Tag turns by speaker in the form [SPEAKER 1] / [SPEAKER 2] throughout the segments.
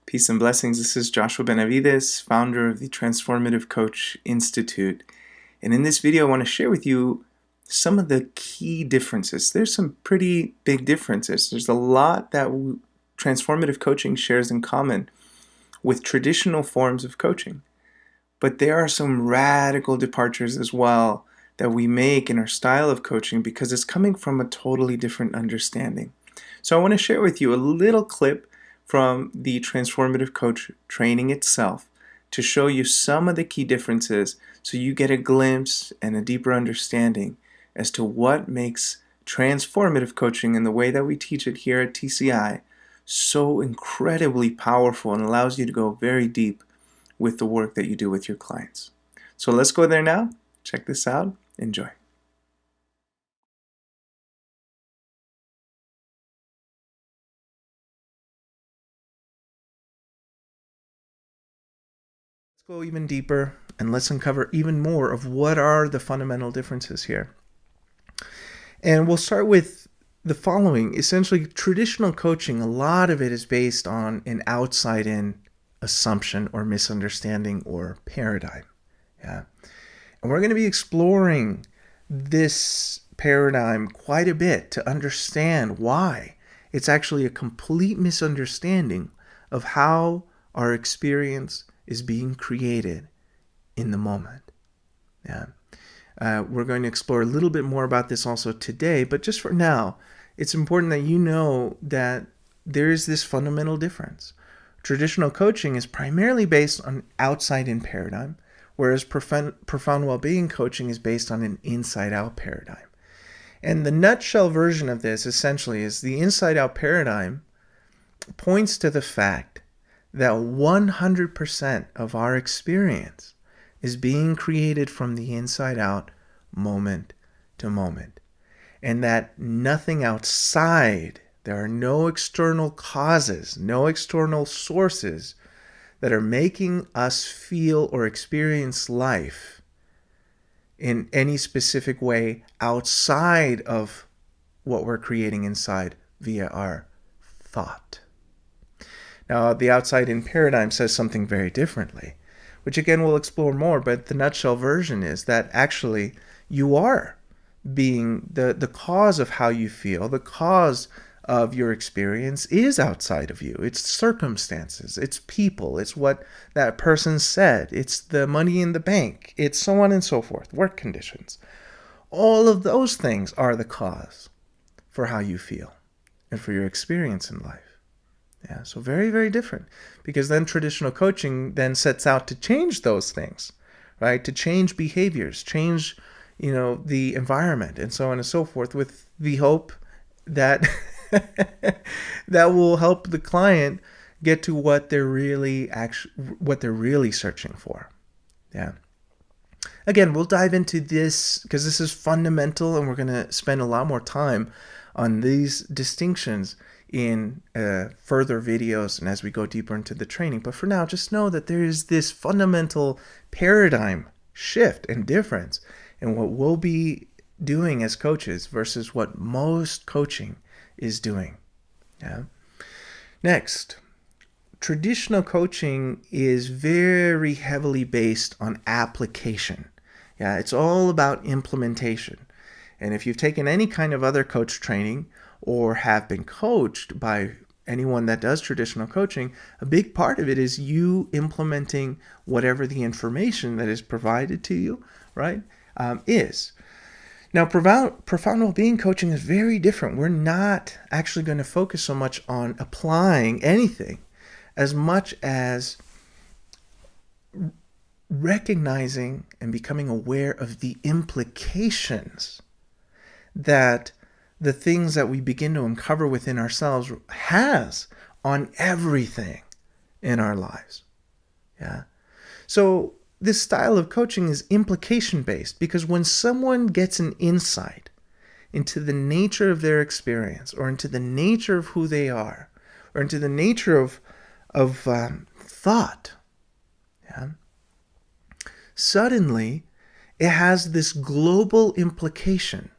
[SPEAKER 1] Peace and blessings. This is Joshua Benavides, founder of the Transformative Coach Institute. And in this video, I want to share with you some of the key differences. There's some pretty big differences. There's a lot that transformative coaching shares in common with traditional forms of coaching. But there are some radical departures as well that we make in our style of coaching because it's coming from a totally different understanding. So I want to share with you a little clip from the Transformative Coach training itself to show you some of the key differences so you get a glimpse and a deeper understanding as to what makes transformative coaching and the way that we teach it here at TCI so incredibly powerful and allows you to go very deep with the work that you do with your clients. So let's go there now. Check this out. Enjoy. Let's go even deeper and let's uncover even more of what are the fundamental differences here. And we'll start with the following. Essentially, traditional coaching, a lot of it is based on an outside-in assumption or misunderstanding or paradigm. Yeah. And we're going to be exploring this paradigm quite a bit to understand why it's actually a complete misunderstanding of how our experience is being created in the moment. Yeah. We're going to explore a little bit more about this also today, but just for now, it's important that you know that there is this fundamental difference. Traditional coaching is primarily based on outside-in paradigm, whereas profound well-being coaching is based on an inside-out paradigm. And the nutshell version of this essentially is the inside-out paradigm points to the fact that 100% of our experience is being created from the inside out, moment to moment. And that nothing outside, there are no external causes, no external sources that are making us feel or experience life in any specific way outside of what we're creating inside via our thought. Now, the outside-in paradigm says something very differently, which again we'll explore more, but the nutshell version is that actually you are being the cause of how you feel, the cause of your experience is outside of you. It's circumstances, it's people, it's what that person said, it's the money in the bank, it's so on and so forth, work conditions. All of those things are the cause for how you feel and for your experience in life. Yeah, so very, very different, because then traditional coaching then sets out to change those things, right? To change behaviors, change, the environment and so on and so forth, with the hope that that will help the client get to what they're really searching for. Yeah. Again, we'll dive into this because this is fundamental, and we're going to spend a lot more time on these distinctions in further videos and as we go deeper into the training. But for now, just know that there is this fundamental paradigm shift and difference in what we'll be doing as coaches versus what most coaching is doing. Yeah. Next, traditional coaching is very heavily based on application. Yeah, it's all about implementation. And if you've taken any kind of other coach training or have been coached by anyone that does traditional coaching, a big part of it is you implementing whatever the information that is provided to you, right, is. Now, profound well-being coaching is very different. We're not actually going to focus so much on applying anything as much as recognizing and becoming aware of the implications that the things that we begin to uncover within ourselves has on everything in our lives. Yeah. So this style of coaching is implication-based, because when someone gets an insight into the nature of their experience, or into the nature of who they are, or into the nature of thought, yeah, suddenly it has this global implication.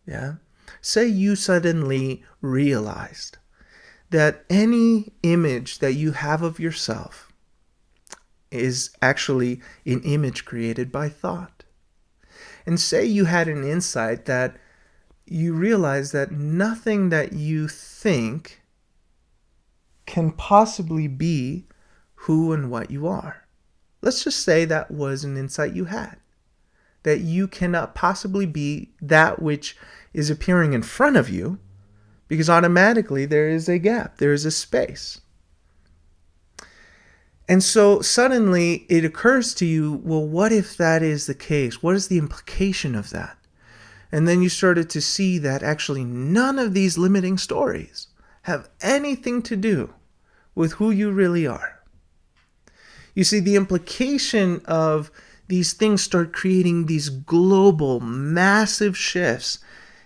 [SPEAKER 1] Yeah. Say you suddenly realized that any image that you have of yourself is actually an image created by thought. And say you had an insight that you realize that nothing that you think can possibly be who and what you are. Let's just say that was an insight you had, that you cannot possibly be that which is appearing in front of you, because automatically there is a gap, there is a space. And so suddenly it occurs to you, well, what if that is the case? What is the implication of that? And then you started to see that actually none of these limiting stories have anything to do with who you really are. You see, the implication of these things start creating these global, massive shifts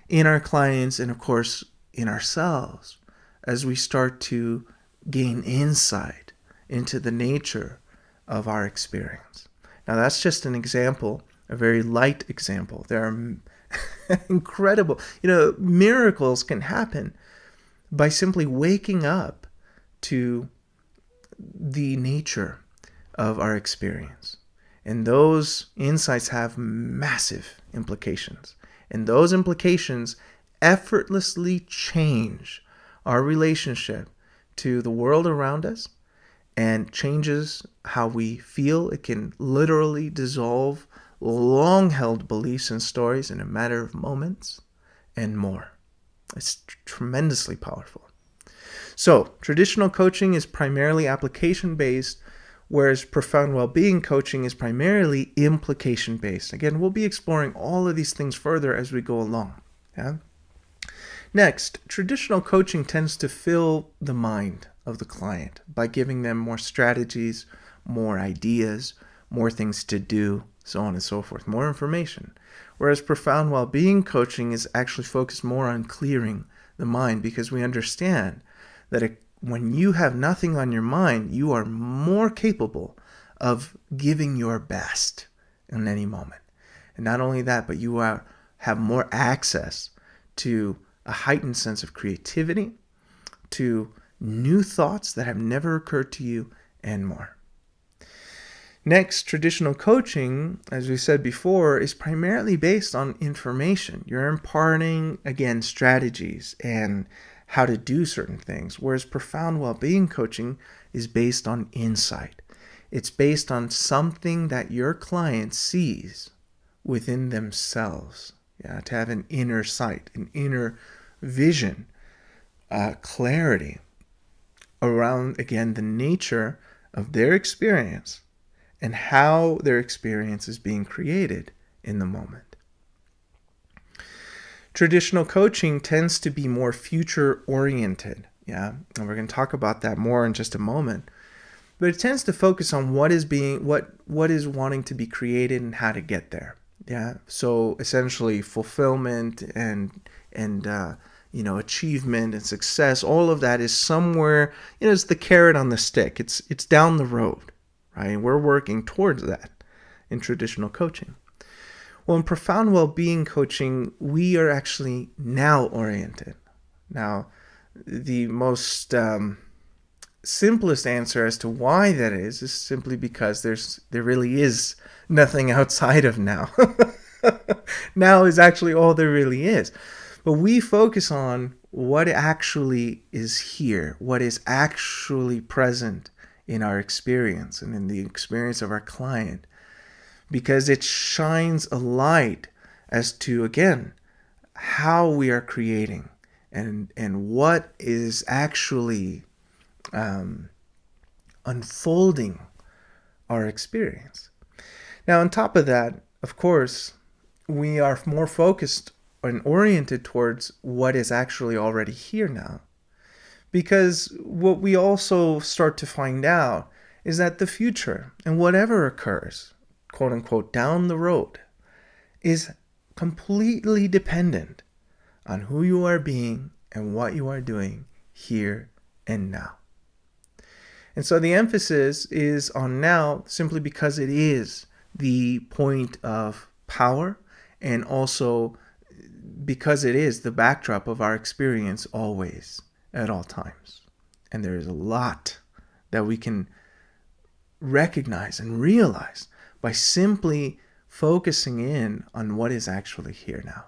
[SPEAKER 1] in our clients and, of course, in ourselves as we start to gain insight into the nature of our experience. Now, that's just an example, a very light example. There are incredible, miracles can happen by simply waking up to the nature of our experience. And those insights have massive implications. And those implications effortlessly change our relationship to the world around us and changes how we feel. It can literally dissolve long-held beliefs and stories in a matter of moments and more. It's tremendously powerful. So, traditional coaching is primarily application-based, whereas profound well-being coaching is primarily implication-based. Again, we'll be exploring all of these things further as we go along. Yeah? Next, traditional coaching tends to fill the mind of the client by giving them more strategies, more ideas, more things to do, so on and so forth, more information. Whereas profound well-being coaching is actually focused more on clearing the mind, because we understand that when you have nothing on your mind, you are more capable of giving your best in any moment. And not only that, but you have more access to a heightened sense of creativity, to new thoughts that have never occurred to you, and more. Next, traditional coaching, as we said before, is primarily based on information. You're imparting, again, strategies and how to do certain things, whereas profound well-being coaching is based on insight. It's based on something that your client sees within themselves, to have an inner sight, an inner vision, clarity around, again, the nature of their experience and how their experience is being created in the moment. Traditional coaching tends to be more future-oriented, and we're going to talk about that more in just a moment. But it tends to focus on what is wanting to be created and how to get there. So essentially, fulfillment and achievement and success, all of that is somewhere. It's the carrot on the stick. It's down the road, right? And we're working towards that in traditional coaching. Well, in profound well-being coaching, we are actually now-oriented. Now, the most simplest answer as to why that is simply because there really is nothing outside of now. Now is actually all there really is. But we focus on what actually is here, what is actually present in our experience and in the experience of our client, because it shines a light as to, again, how we are creating and what is actually unfolding our experience. Now, on top of that, of course, we are more focused and oriented towards what is actually already here now. Because what we also start to find out is that the future and whatever occurs, quote unquote, down the road, is completely dependent on who you are being and what you are doing here and now. And so the emphasis is on now simply because it is the point of power, and also because it is the backdrop of our experience always, at all times. And there is a lot that we can recognize and realize by simply focusing in on what is actually here now.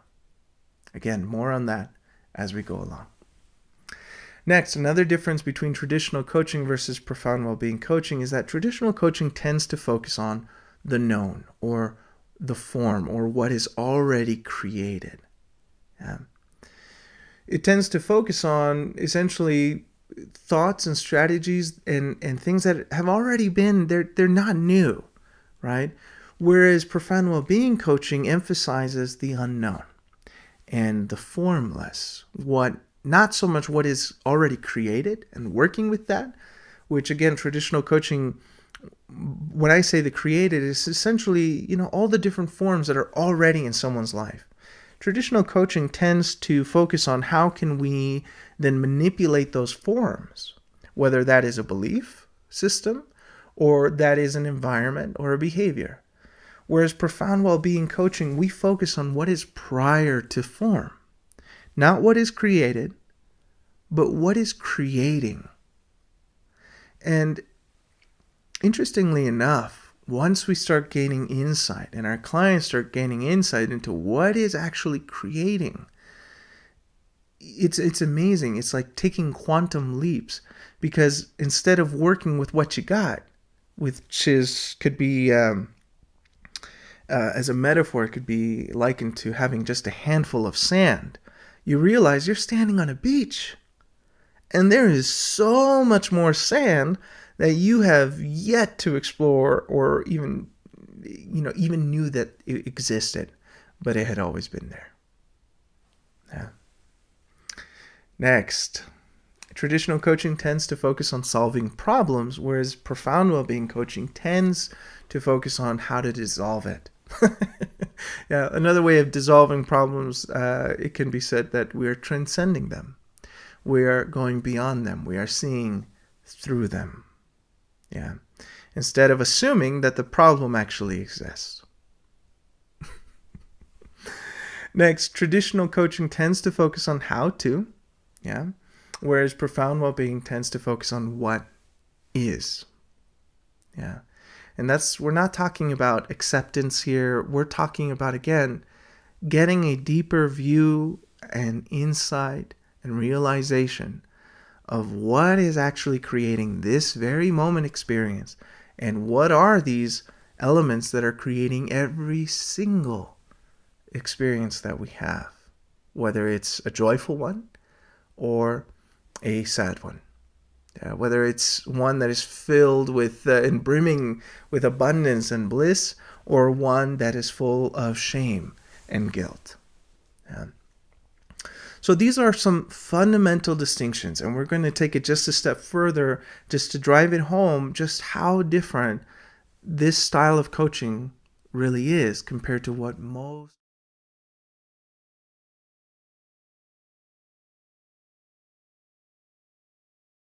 [SPEAKER 1] Again, more on that as we go along. Next, another difference between traditional coaching versus profound well-being coaching is that traditional coaching tends to focus on the known, or the form, or what is already created. It tends to focus on essentially thoughts and strategies and things that have already been, they're not new, right? Whereas profound well-being coaching emphasizes the unknown and the formless, not so much what is already created and working with that, which again, traditional coaching, when I say the created, is essentially, all the different forms that are already in someone's life. Traditional coaching tends to focus on how can we then manipulate those forms, whether that is a belief system or that is an environment or a behavior. Whereas profound well-being coaching, we focus on what is prior to form. Not what is created, but what is creating. And interestingly enough, once we start gaining insight and our clients start gaining insight into what is actually creating, it's amazing. It's like taking quantum leaps, because instead of working with what you got, could be, as a metaphor, it could be likened to having just a handful of sand. You realize you're standing on a beach, and there is so much more sand that you have yet to explore, or even knew that it existed, but it had always been there. Yeah. Next, traditional coaching tends to focus on solving problems, whereas profound well-being coaching tends to focus on how to dissolve it. Yeah, another way of dissolving problems, it can be said that we are transcending them. We are going beyond them. We are seeing through them. Yeah. Instead of assuming that the problem actually exists. Next, traditional coaching tends to focus on how to, whereas profound well-being tends to focus on what is. Yeah. And we're not talking about acceptance here. We're talking about, again, getting a deeper view and insight and realization of what is actually creating this very moment experience, and what are these elements that are creating every single experience that we have, whether it's a joyful one or a sad one. Whether it's one that is filled with and brimming with abundance and bliss, or one that is full of shame and guilt. So these are some fundamental distinctions, and we're going to take it just a step further just to drive it home just how different this style of coaching really is compared to what most